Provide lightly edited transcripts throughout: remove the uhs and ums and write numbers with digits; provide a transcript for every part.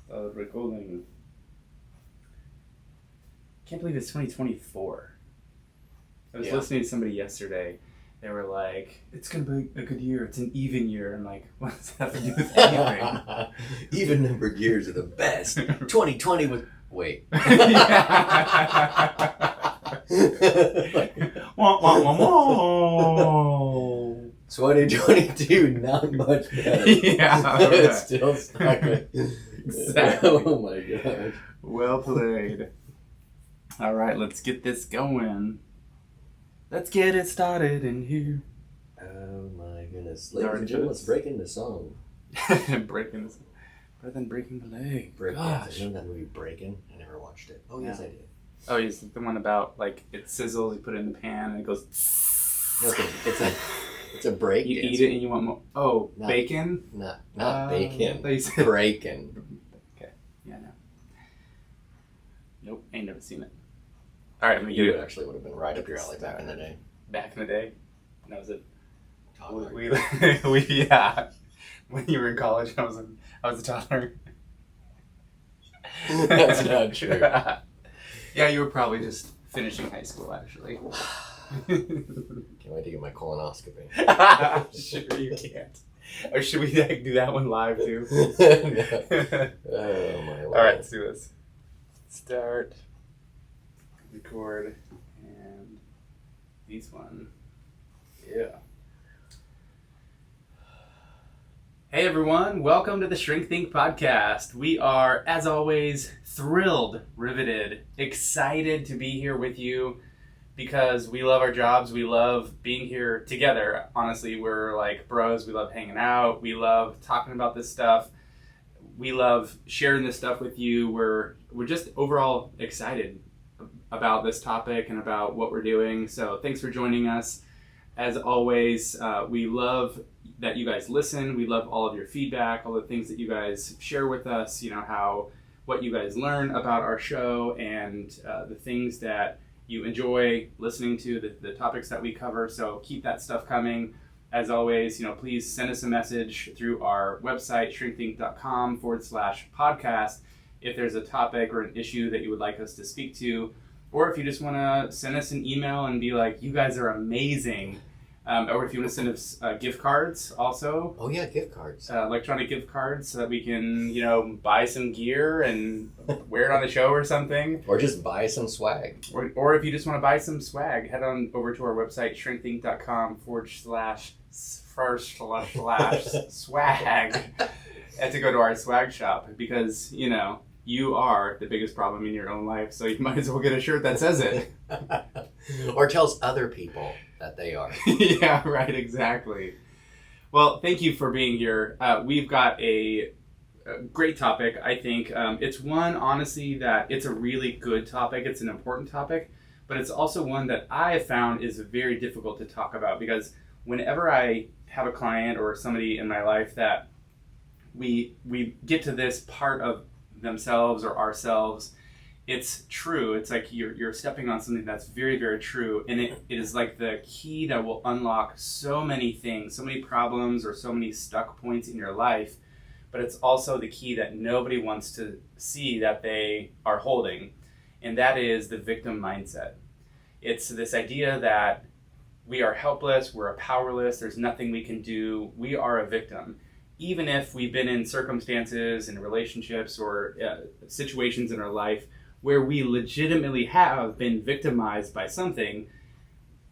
Recording. Can't believe it's 2024. I was listening to somebody yesterday. They were like, it's going to be a good year. It's an even year. I'm like, what does that have to do with anything? Even numbered years are the best. 2020 was... Wait. Wah, wah, wah, wah. 2022, not much better. Yeah. It's still stuck. Exactly. Oh my gosh. Well played. All right, let's get this going. Let's get it started in here. Oh my goodness. Ladies and gentlemen, let's break into song. Breaking, better than breaking the leg. Gosh. You know that movie Breakin'? I never watched it. Oh, yes, I did. Oh, yes, the one about, like, it sizzles, you put it in the pan, and it goes... No, it's a break. You eat it and you want more... Oh, bacon? Not bacon. Said... Breakin'. Okay, yeah, no. Nope, ain't never seen it. All right, You actually would have been right up your alley back in the day. Back in the day? That was it. Toddler. We yeah. When you were in college, I was a toddler. That's not true. Yeah, you were probably just finishing high school, actually. Can't wait to get my colonoscopy. Sure you can't. Or should we do that one live too? No. Oh my Lord. All right, let's do this. Start. Record. And these one. Yeah. Hey everyone, welcome to the Shrink Think podcast. We are, as always, thrilled, riveted, excited to be here with you because we love our jobs. We love being here together. Honestly, we're like bros. We love hanging out. We love talking about this stuff. We love sharing this stuff with you. We're just overall excited about this topic and about what we're doing. So thanks for joining us. As always, we love that you guys listen. We love all of your feedback, all the things that you guys share with us, you know, what you guys learn about our show and the things that you enjoy listening to, the topics that we cover. So keep that stuff coming. As always, please send us a message through our website, shrinkthink.com/podcast, if there's a topic or an issue that you would like us to speak to, or if you just want to send us an email and be like, you guys are amazing. Or if you want to send us gift cards also. Oh yeah, gift cards. Electronic gift cards so that we can, buy some gear and wear it on the show or something. Or just buy some swag. Or if you just want to buy some swag, head on over to our website, shrinkthink.com/swag. And to go to our swag shop because, you are the biggest problem in your own life, so you might as well get a shirt that says it. Or tells other people that they are. Yeah, right, exactly. Well, thank you for being here. We've got a great topic, I think. It's one, honestly, that it's a really good topic. It's an important topic, but it's also one that I have found is very difficult to talk about because whenever I have a client or somebody in my life that we get to this part of themselves or ourselves, it's true. It's like you're stepping on something that's very, very true. And it is like the key that will unlock so many things, so many problems or so many stuck points in your life. But it's also the key that nobody wants to see that they are holding. And that is the victim mindset. It's this idea that we are helpless, we're powerless, there's nothing we can do, we are a victim. Even if we've been in circumstances and relationships or situations in our life where we legitimately have been victimized by something,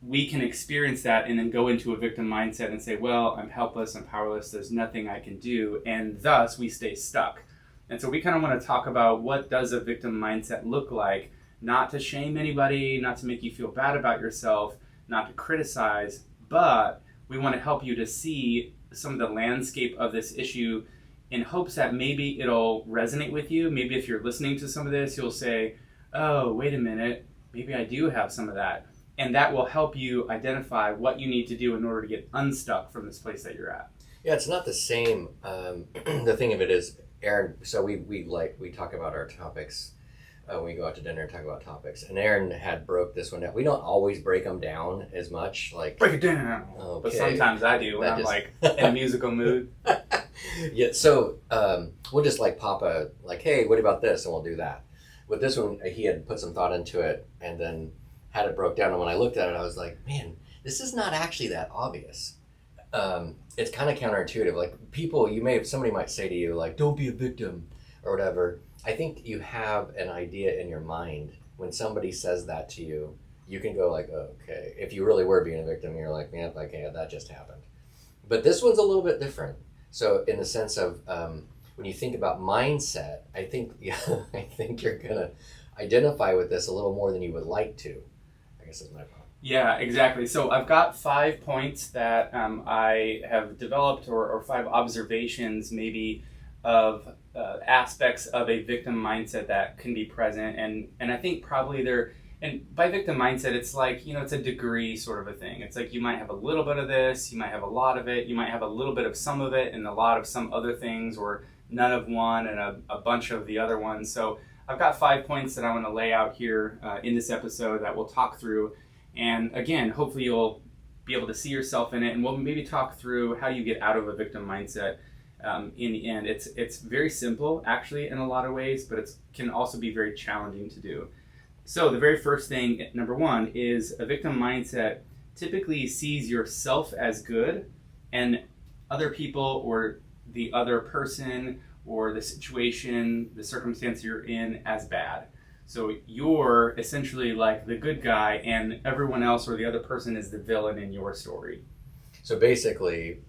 we can experience that and then go into a victim mindset and say, well, I'm helpless, I'm powerless, there's nothing I can do, and thus we stay stuck. And so we kind of want to talk about what does a victim mindset look like, not to shame anybody, not to make you feel bad about yourself, not to criticize, but we want to help you to see some of the landscape of this issue in hopes that maybe it'll resonate with you. Maybe if you're listening to some of this, you'll say, oh, wait a minute, maybe I do have some of that. And that will help you identify what you need to do in order to get unstuck from this place that you're at. Yeah, it's not the same. The thing of it is, Aaron, so we talk about our topics when we go out to dinner and talk about topics. And Aaron had broke this one down. We don't always break them down as much. Like break it down. Okay. But sometimes I do when I'm like in a musical mood. Yeah, so we'll just like pop a like, hey, what about this? And we'll do that. With this one, he had put some thought into it and then had it broke down. And when I looked at it, I was like, man, this is not actually that obvious. It's kind of counterintuitive. Like somebody might say to you like, don't be a victim or whatever. I think you have an idea in your mind when somebody says that to you, you can go like, oh, okay. If you really were being a victim, you're like, man, like, yeah, that just happened. But this one's a little bit different. So in the sense of when you think about mindset, I think you're gonna identify with this a little more than you would like to. I guess that's my problem. Yeah, exactly. So I've got 5 points that I have developed, or 5 observations maybe of aspects of a victim mindset that can be present. And I think probably and by victim mindset, it's like, it's a degree sort of a thing. It's like you might have a little bit of this, you might have a lot of it, you might have a little bit of some of it and a lot of some other things, or none of one and a bunch of the other ones. So I've got 5 points that I want to lay out here in this episode that we'll talk through. And again, hopefully you'll be able to see yourself in it, and we'll maybe talk through how you get out of a victim mindset in the end. It's very simple, actually, in a lot of ways, but it can also be very challenging to do. So the very first thing, number 1, is a victim mindset typically sees yourself as good and other people or the other person or the situation, the circumstance you're in as bad. So you're essentially like the good guy and everyone else or the other person is the villain in your story. So basically,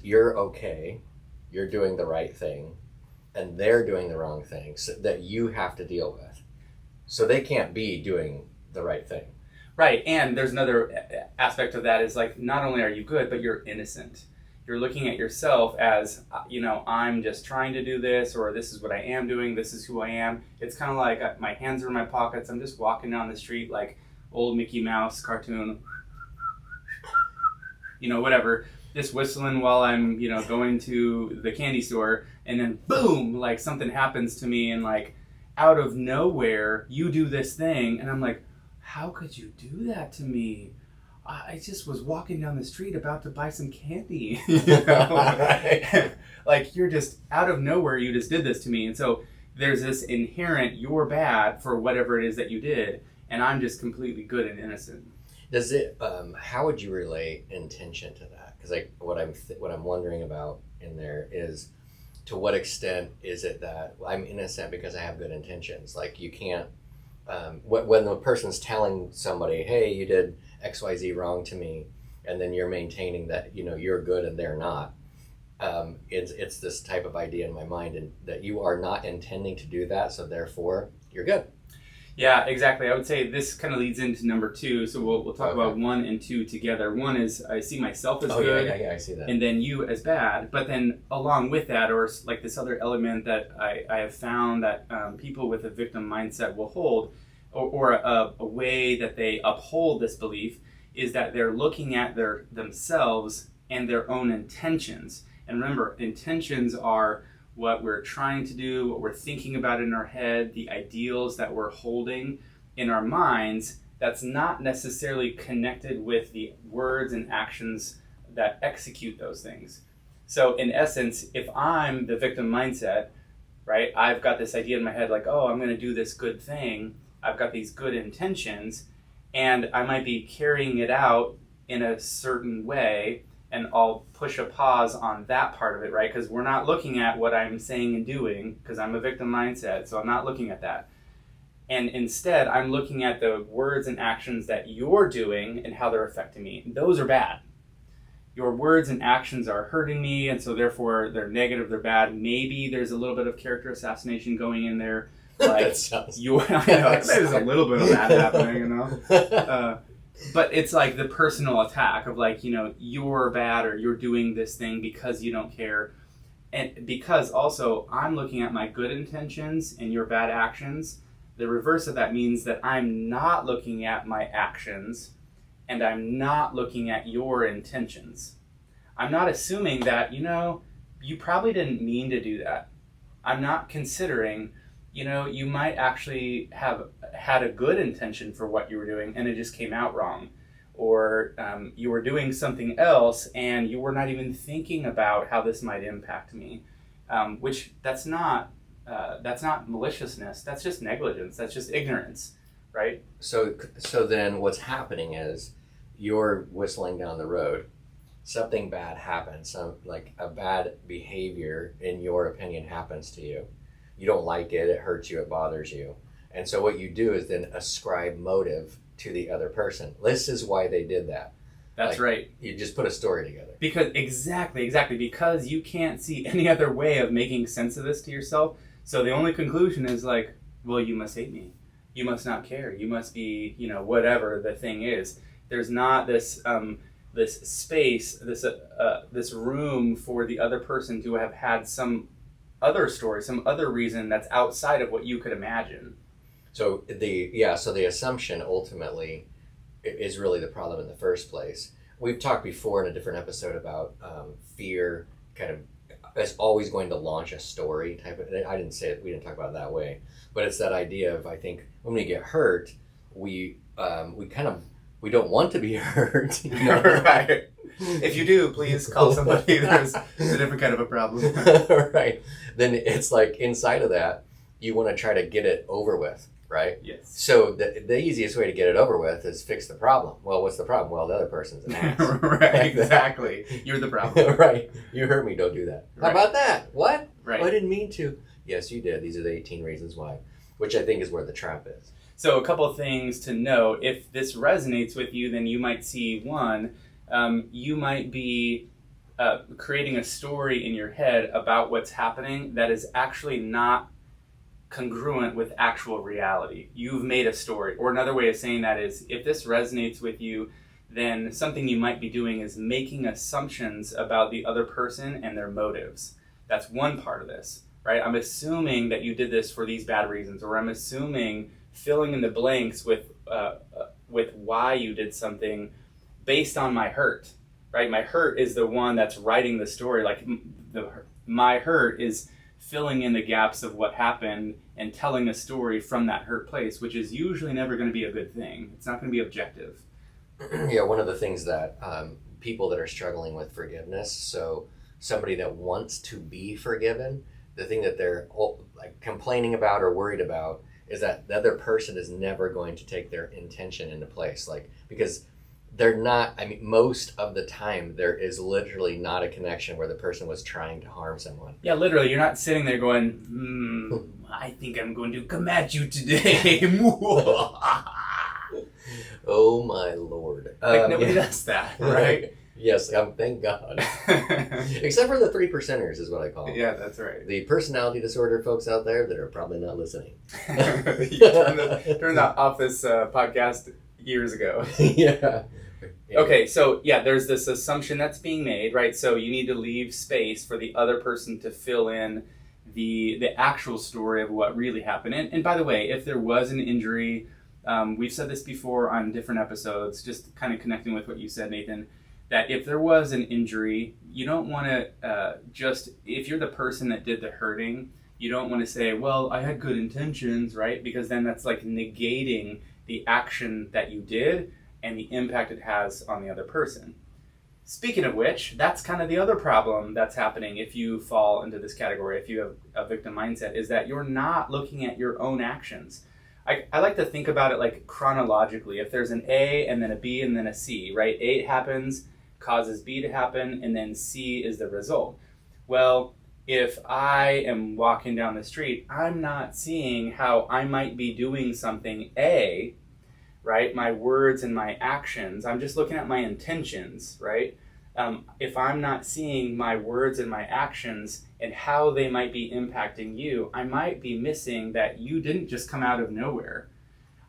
you're okay, you're doing the right thing, and they're doing the wrong thing that you have to deal with. So they can't be doing the right thing. Right, and there's another aspect of that is like, not only are you good, but you're innocent. You're looking at yourself as, I'm just trying to do this, or this is what I am doing, this is who I am. It's kind of like my hands are in my pockets, I'm just walking down the street like old Mickey Mouse cartoon, whatever, just whistling while I'm, going to the candy store, and then boom, like something happens to me, and like out of nowhere, you do this thing, and I'm like, how could you do that to me? I just was walking down the street about to buy some candy. Like you're just out of nowhere, you just did this to me. And so there's this inherent, you're bad for whatever it is that you did, and I'm just completely good and innocent. Does it? How would you relate intention to that? Because like what I'm wondering about in there is, to what extent is it that I'm innocent because I have good intentions? Like you can't. When the person's telling somebody, hey, you did XYZ wrong to me, and then you're maintaining that you're good and they're not, it's this type of idea in my mind, and that you are not intending to do that, so therefore you're good. Yeah, exactly. I would say this kind of leads into number 2, so we'll talk about 1 and 2 together. 1 is I see myself as good, yeah, I see that, and then you as bad. But then along with that, or like this other element that I have found that people with a victim mindset will hold, or a way that they uphold this belief, is that they're looking at themselves and their own intentions. And remember, intentions are what we're trying to do, what we're thinking about in our head, the ideals that we're holding in our minds, that's not necessarily connected with the words and actions that execute those things. So in essence, if I'm the victim mindset, right, I've got this idea in my head like, oh, I'm going to do this good thing, I've got these good intentions, and I might be carrying it out in a certain way, and I'll push a pause on that part of it, right? Because we're not looking at what I'm saying and doing, because I'm a victim mindset, so I'm not looking at that. And instead, I'm looking at the words and actions that you're doing and how they're affecting me. Those are bad. Your words and actions are hurting me, and so therefore they're negative, they're bad. Maybe there's a little bit of character assassination going in there. Like I know, there's a little bit of that happening, but it's like the personal attack of like, you're bad, or you're doing this thing because you don't care. And because also I'm looking at my good intentions and your bad actions, the reverse of that means that I'm not looking at my actions and I'm not looking at your intentions. I'm not assuming that, you probably didn't mean to do that. I'm not considering you might actually have had a good intention for what you were doing and it just came out wrong. Or you were doing something else and you were not even thinking about how this might impact me. Which that's not maliciousness. That's just negligence. That's just ignorance, right? So then what's happening is you're whistling down the road. Something bad happens. Like a bad behavior, in your opinion, happens to you. You don't like it. It hurts you. It bothers you. And so what you do is then ascribe motive to the other person. This is why they did that. That's like, right. You just put a story together. Because exactly, because you can't see any other way of making sense of this to yourself. So the only conclusion is like, well, you must hate me. You must not care. You must be, whatever the thing is. There's not this this space, this room for the other person to have had some other story, some other reason that's outside of what you could imagine. So the assumption ultimately is really the problem in the first place. We've talked before in a different episode about fear kind of is always going to launch a story type of. I didn't say it. We didn't talk about it that way, but it's that idea of, I think when we get hurt, we don't want to be hurt. Right. If you do, please call somebody. There's a different kind of a problem. Right. Then it's like inside of that, you want to try to get it over with. Right? Yes. So the easiest way to get it over with is fix the problem. Well, what's the problem? Well, the other person's an ass. Right, exactly. You're the problem. Right. You hurt me, don't do that. Right. How about that? What? Right. Oh, I didn't mean to. Yes, you did. These are the 18 reasons why, which I think is where the trap is. So a couple of things to note. If this resonates with you, then you might see one, you might be creating a story in your head about what's happening that is actually not congruent with actual reality. You've made a story. Or another way of saying that is, if this resonates with you, then something you might be doing is making assumptions about the other person and their motives. That's one part of this, right? I'm assuming that you did this for these bad reasons, or I'm assuming filling in the blanks with why you did something based on my hurt, right? My hurt is the one that's writing the story. Like my hurt is filling in the gaps of what happened and telling a story from that hurt place, which is usually never going to be a good thing. It's not going to be objective. Yeah, one of the things that people that are struggling with forgiveness, so somebody that wants to be forgiven, the thing that they're like complaining about or worried about is that the other person is never going to take their intention into place. Like, because they're not, most of the time, there is literally not a connection where the person was trying to harm someone. Yeah, literally, you're not sitting there going, I think I'm going to come at you today. Oh, my Lord. Nobody does that, right? Yes, thank God. Except for the 3%ers is what I call them. Yeah, that's right. The personality disorder folks out there that are probably not listening. Turned off this podcast years ago. Yeah. Okay, so there's this assumption that's being made, right? So you need to leave space for the other person to fill in the actual story of what really happened. And by the way, if there was an injury, we've said this before on different episodes, just kind of connecting with what you said, Nathan, that if there was an injury, you don't want to if you're the person that did the hurting, you don't want to say, well, I had good intentions, right? Because then that's like negating the action that you did and the impact it has on the other person. Speaking of which, that's kind of the other problem that's happening if you fall into this category, if you have a victim mindset, is that you're not looking at your own actions. I like to think about it like chronologically. If there's an A and then a B and then a C, right? A happens, causes B to happen, and then C is the result. Well, if I am walking down the street, I'm not seeing how I might be doing something A, right? My words and my actions. I'm just looking at my intentions, right? If I'm not seeing my words and my actions and how they might be impacting you, I might be missing that you didn't just come out of nowhere.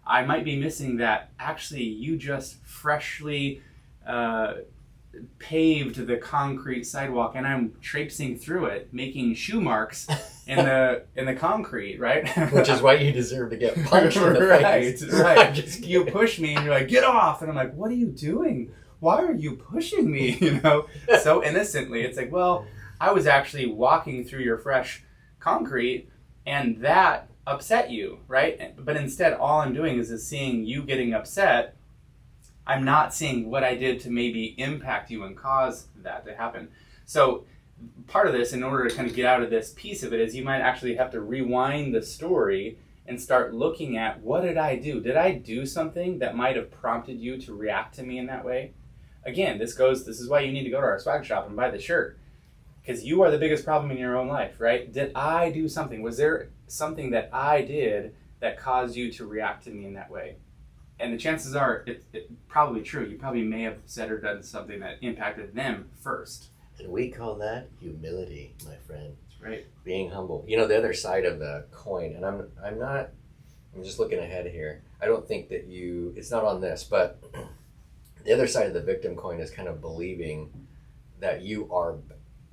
I might be missing that actually you just freshly paved the concrete sidewalk and I'm traipsing through it, making shoe marks in the concrete, right? Which is why you deserve to get punched in the face. Right. You push me and you're like, get off. And I'm like, what are you doing? Why are you pushing me? So innocently. It's like, well, I was actually walking through your fresh concrete and that upset you, right? But instead, all I'm doing is seeing you getting upset. I'm not seeing what I did to maybe impact you and cause that to happen. So part of this, in order to kind of get out of this piece of it, is you might actually have to rewind the story and start looking at, what did I do? Did I do something that might have prompted you to react to me in that way? Again, this is why you need to go to our swag shop and buy the shirt. Because you are the biggest problem in your own life, right? Did I do something? Was there something that I did that caused you to react to me in that way? And the chances are it's probably true. You probably may have said or done something that impacted them first. And we call that humility, my friend. That's right. Being humble. You know, the other side of the coin, and I'm just looking ahead here. I don't think that it's not on this, but the other side of the victim coin is kind of believing that you are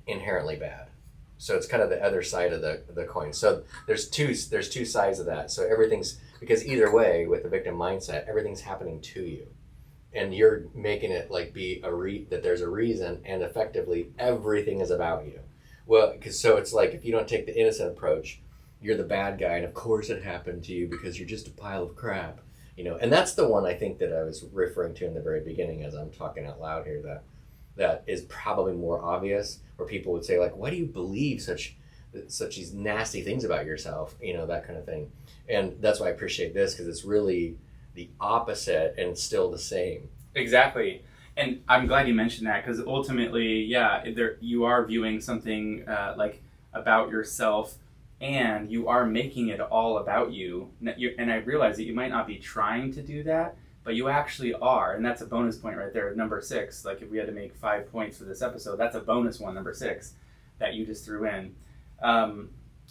inherently bad. So it's kind of the other side of the coin. So there's two sides of that. So because either way, with the victim mindset, everything's happening to you. And you're making it like be that there's a reason, and effectively everything is about you. Well, so it's like, if you don't take the innocent approach, you're the bad guy, and of course it happened to you because you're just a pile of crap. And that's the one I think that I was referring to in the very beginning as I'm talking out loud here, that is probably more obvious, where people would say, like, why do you believe such these nasty things about yourself, that kind of thing. And that's why I appreciate this, because it's really the opposite and still the same. Exactly. And I'm glad you mentioned that, because ultimately, you are viewing something like about yourself, and you are making it all about you. And I realize that you might not be trying to do that, but you actually are. And that's a bonus point right there, number 6. Like, if we had to make 5 points for this episode, that's a bonus one, number 6, that you just threw in.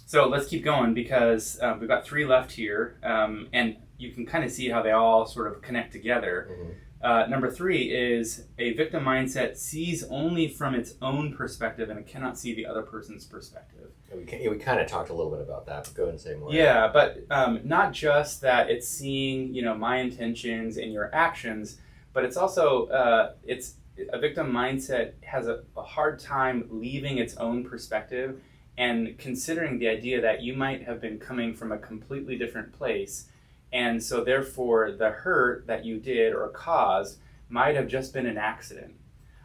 So let's keep going, because we've got 3 left here, and you can kind of see how they all sort of connect together. Mm-hmm. Number 3 is a victim mindset sees only from its own perspective, and it cannot see the other person's perspective. We kind of talked a little bit about that, but go ahead and say more. Yeah, but not just that it's seeing, my intentions and your actions, but it's also, it's a victim mindset has a hard time leaving its own perspective and considering the idea that you might have been coming from a completely different place. And so therefore, the hurt that you did or caused might have just been an accident.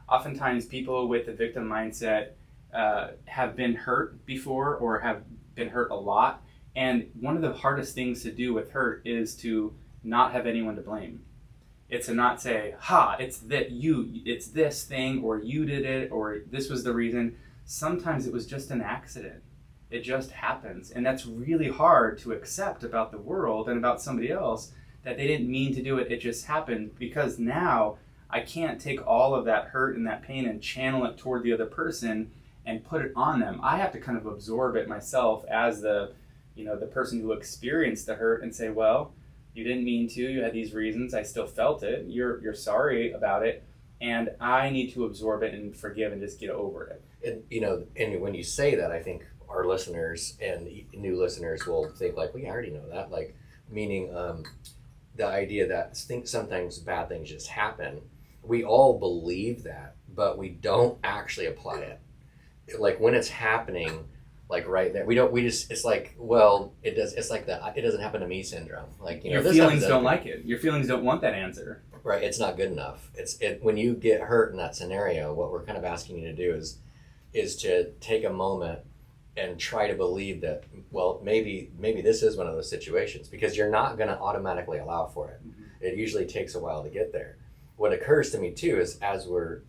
Oftentimes, people with the victim mindset have been hurt before, or have been hurt a lot. And one of the hardest things to do with hurt is to not have anyone to blame. It's to not say, it's this thing, or you did it, or this was the reason. Sometimes it was just an accident. It just happens. And that's really hard to accept about the world and about somebody else, that they didn't mean to do it. It just happened, because now I can't take all of that hurt and that pain and channel it toward the other person and put it on them. I have to kind of absorb it myself as the person who experienced the hurt, and say, well, you didn't mean to, you had these reasons, I still felt it, you're sorry about it, and I need to absorb it and forgive and just get over it. And when you say that, I think our listeners and new listeners will think like, we already know that, like, meaning the idea that sometimes bad things just happen. We all believe that, but we don't actually apply it. Like, when it's happening, like right there, it's like, well, it does. It's like the it doesn't happen to me syndrome. Like, your feelings don't like it. Your feelings don't want that answer. Right. It's not good enough. When you get hurt in that scenario, what we're kind of asking you to do is to take a moment and try to believe that, well, maybe this is one of those situations, because you're not going to automatically allow for it. Mm-hmm. It usually takes a while to get there. What occurs to me too is, as we're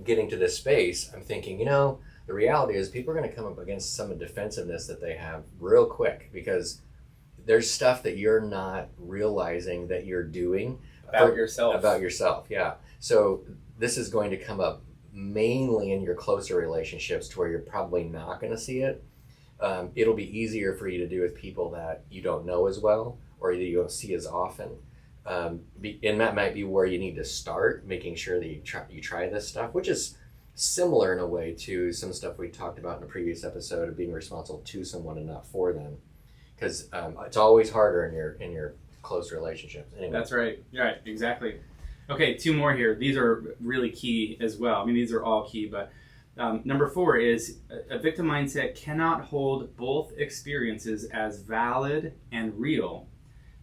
getting to this space, I'm thinking, the reality is people are going to come up against some defensiveness that they have real quick, because there's stuff that you're not realizing that you're doing about yourself. About yourself, yeah. So this is going to come up mainly in your closer relationships, to where you're probably not going to see it. It'll be easier for you to do with people that you don't know as well, or that you don't see as often. And that might be where you need to start, making sure that you try this stuff, which is similar in a way to some stuff we talked about in a previous episode of being responsible to someone and not for them, because it's always harder in your close relationships. Anyway. That's right. Right. Exactly. Okay, 2 more here. These are really key as well. I mean, these are all key, but Number 4 is a victim mindset cannot hold both experiences as valid and real,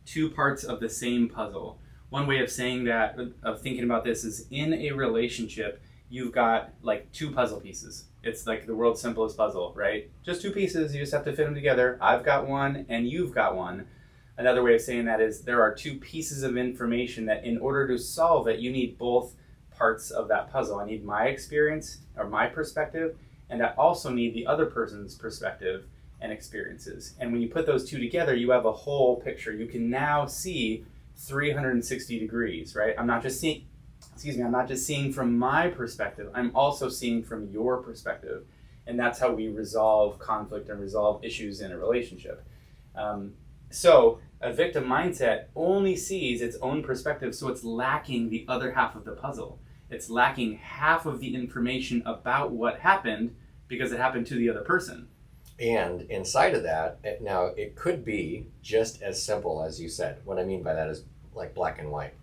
two parts of the same puzzle. One way of saying that, of thinking about this, is in a relationship, you've got like two puzzle pieces. It's like the world's simplest puzzle, right? Just two pieces, you just have to fit them together. I've got one and you've got one. Another way of saying that is there are two pieces of information that in order to solve it, you need both parts of that puzzle. I need my experience or my perspective, and I also need the other person's perspective and experiences. And when you put those two together, you have a whole picture. You can now see 360 degrees, right? I'm not just seeing from my perspective, I'm also seeing from your perspective. And that's how we resolve conflict and resolve issues in a relationship. So a victim mindset only sees its own perspective, so it's lacking the other half of the puzzle. It's lacking half of the information about what happened because it happened to the other person. And inside of that, now it could be just as simple as you said. What I mean by that is like black and white.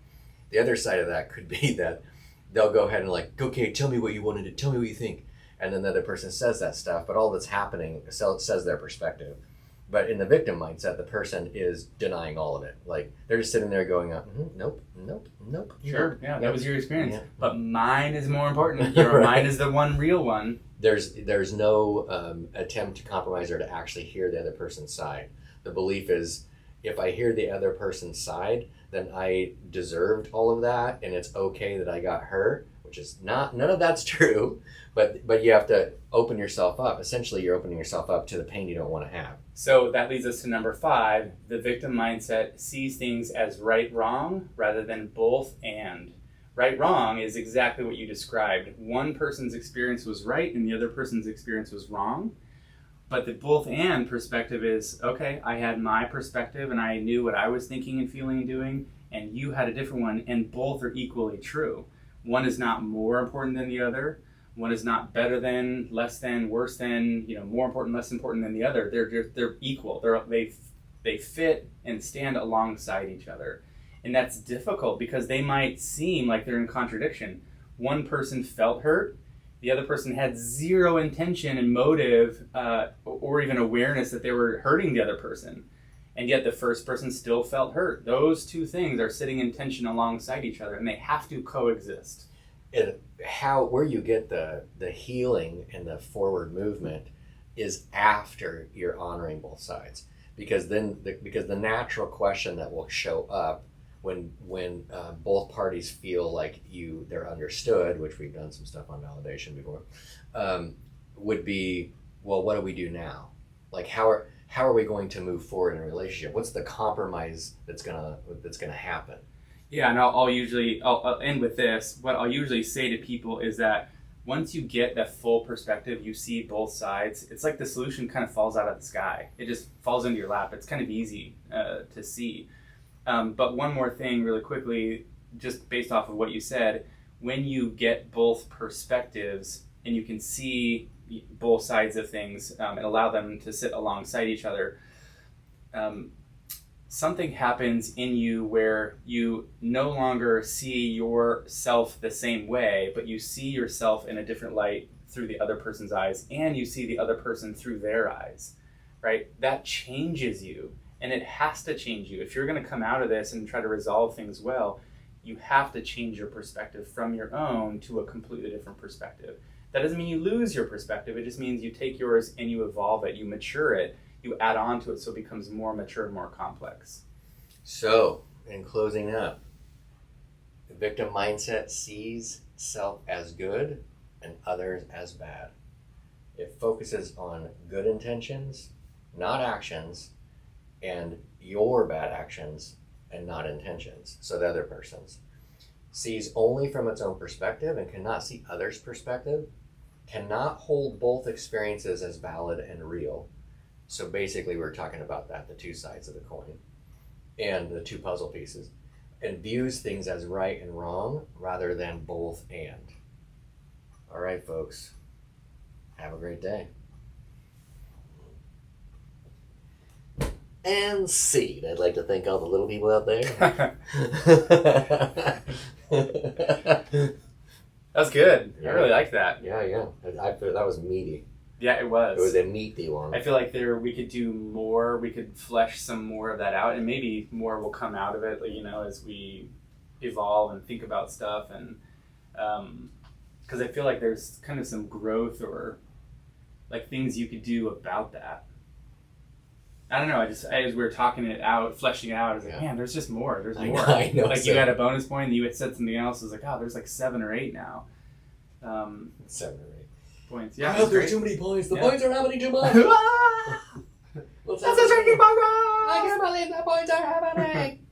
The other side of that could be that they'll go ahead and like, okay, tell me what you wanted to, tell me what you think. And then the other person says that stuff, but all that's happening says their perspective. But in the victim mindset, the person is denying all of it. Like they're just sitting there going, nope. Sure, yeah, that nope. was your experience. Yeah. But mine is more important. Your Right. Mine is the one real one. There's no attempt to compromise or to actually hear the other person's side. The belief is, if I hear the other person's side, then I deserved all of that, and it's okay that I got hurt, which is none of that's true. But you have to open yourself up. Essentially, you're opening yourself up to the pain you don't want to have. So that leads us to number 5. The victim mindset sees things as right, wrong, rather than both and. Right, wrong is exactly what you described. One person's experience was right and the other person's experience was wrong. But the both and perspective is, okay, I had my perspective and I knew what I was thinking and feeling and doing, and you had a different one, and both are equally true. One is not more important than the other. One is not better than, less than, worse than, more important, less important than the other. They're equal. They fit and stand alongside each other. And that's difficult because they might seem like they're in contradiction. One person felt hurt. The other person had zero intention and motive or even awareness that they were hurting the other person. And yet the first person still felt hurt. Those two things are sitting in tension alongside each other, and they have to coexist. And where you get the healing and the forward movement is after you're honoring both sides. Because the natural question that will show up when both parties feel like they're understood, which we've done some stuff on validation before, would be, well, what do we do now? Like how are we going to move forward in a relationship? What's the compromise that's gonna happen? Yeah, and I'll end with this. What I'll usually say to people is that once you get that full perspective, you see both sides. It's like the solution kind of falls out of the sky. It just falls into your lap. It's kind of easy to see. But one more thing really quickly, just based off of what you said, when you get both perspectives and you can see both sides of things and allow them to sit alongside each other, something happens in you where you no longer see yourself the same way, but you see yourself in a different light through the other person's eyes, and you see the other person through their eyes, right? That changes you. And it has to change you. If you're going to come out of this and try to resolve things well, you have to change your perspective from your own to a completely different perspective. That doesn't mean you lose your perspective. It just means you take yours and you evolve it, you mature it, you add on to it so it becomes more mature and more complex. So, in closing up, the victim mindset sees self as good and others as bad. It focuses on good intentions, not actions, and your bad actions and not intentions. So the other person's sees only from its own perspective and cannot see others' perspective, cannot hold both experiences as valid and real. So basically we're talking about that, the two sides of the coin and the two puzzle pieces, and views things as right and wrong rather than both and. All right, folks, have a great day. And seed. I'd like to thank all the little people out there. That's good. Yeah. I really like that. Yeah. I feel that was meaty. Yeah, it was. It was a meaty one. I feel like we could do more. We could flesh some more of that out, and maybe more will come out of it. As we evolve and think about stuff, and because I feel like there's kind of some growth or like things you could do about that. I don't know. As we were talking it out, fleshing it out, I was like, man, there's just more. There's more. I know. Like you had a bonus point, and you had said something else. I was like, oh, there's like 7 or 8 now. 7 or 8 points. Yeah, there's too many points. The Yeah. points are happening too much. That's a drinking program. I can't believe the points are happening.